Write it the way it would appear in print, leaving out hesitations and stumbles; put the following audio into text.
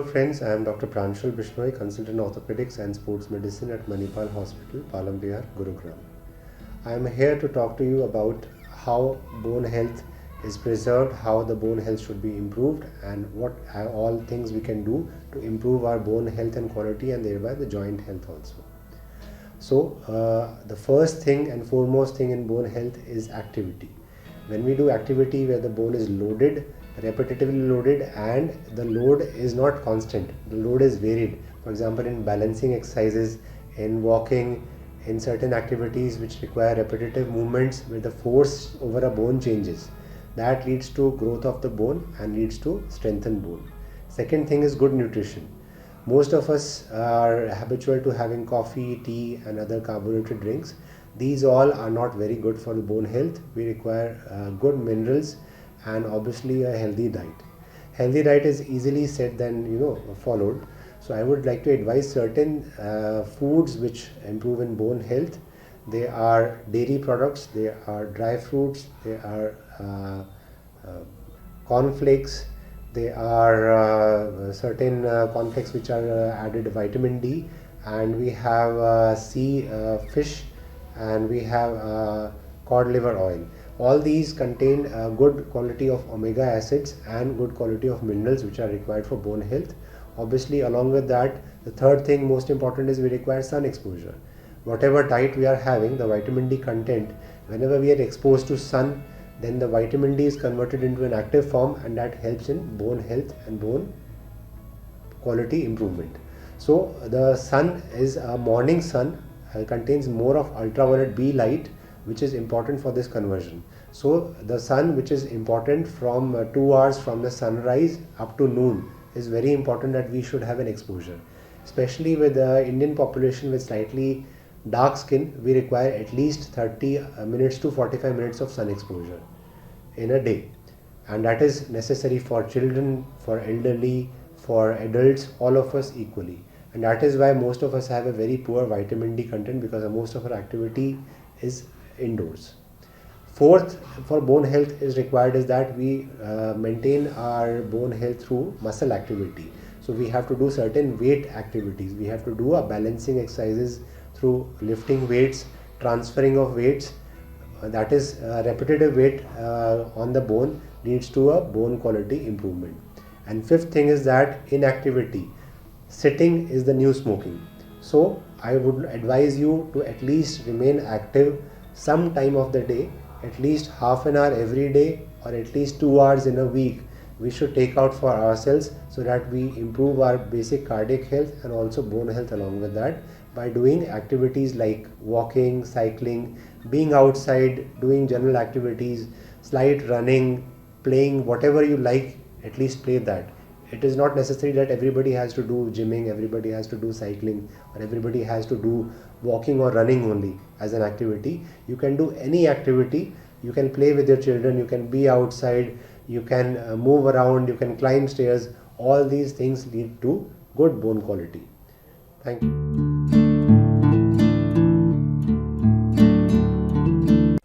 Hello friends, I am Dr. Pranshul Bishnoi, Consultant Orthopaedics and Sports Medicine at Manipal Hospital, Palam Vihar, Gurugram. I am here to talk to you about how bone health is preserved, how the bone health should be improved, and what all things we can do to improve our bone health and quality, and thereby the joint health also. So the first thing and foremost thing in bone health is activity. When we do activity where the bone is loaded, repetitively loaded, and the load is not constant, the load is varied. For example, in balancing exercises, in walking, in certain activities which require repetitive movements where the force over a bone changes, that leads to growth of the bone and leads to strengthened bone. Second thing is good nutrition. Most of us are habitual to having coffee, tea and other carbonated drinks. These all are not very good for the bone health. We require good minerals and obviously a healthy diet. Healthy diet is easily said than followed. So I would like to advise certain foods which improve in bone health. They are dairy products, they are dry fruits, they are cornflakes, they are certain cornflakes which are added vitamin D, and we have sea fish, and we have cod liver oil. All these contain good quality of omega acids and good quality of minerals which are required for bone health. Obviously, along with that, the third thing most important is we require sun exposure. Whatever diet we are having, the vitamin D content, whenever we are exposed to sun, then the vitamin D is converted into an active form, and that helps in bone health and bone quality improvement. So the sun is a morning sun, contains more of ultraviolet B light, which is important for this conversion. So the sun, which is important from 2 hours from the sunrise up to noon, is very important that we should have an exposure. Especially with the Indian population with slightly dark skin, we require at least 30 minutes to 45 minutes of sun exposure in a day, and that is necessary for children, for elderly, for adults, all of us equally. And that is why most of us have a very poor vitamin D content, because most of our activity is indoors. Fourth, for bone health is required is that we maintain our bone health through muscle activity. So we have to do certain weight activities. We have to do a balancing exercises through lifting weights, transferring of weights. That is repetitive weight on the bone leads to a bone quality improvement. And fifth thing is that inactivity. Sitting is the new smoking. So I would advise you to at least remain active some time of the day, at least half an hour every day, or at least 2 hours in a week we should take out for ourselves, so that we improve our basic cardiac health and also bone health along with that, by doing activities like walking, cycling, being outside, doing general activities, slight running, playing whatever you like, at least play that. It is not necessary that everybody has to do gymming, everybody has to do cycling, or everybody has to do walking or running only as an activity. You can do any activity. You can play with your children, you can be outside, you can move around, you can climb stairs. All these things lead to good bone quality. Thank you.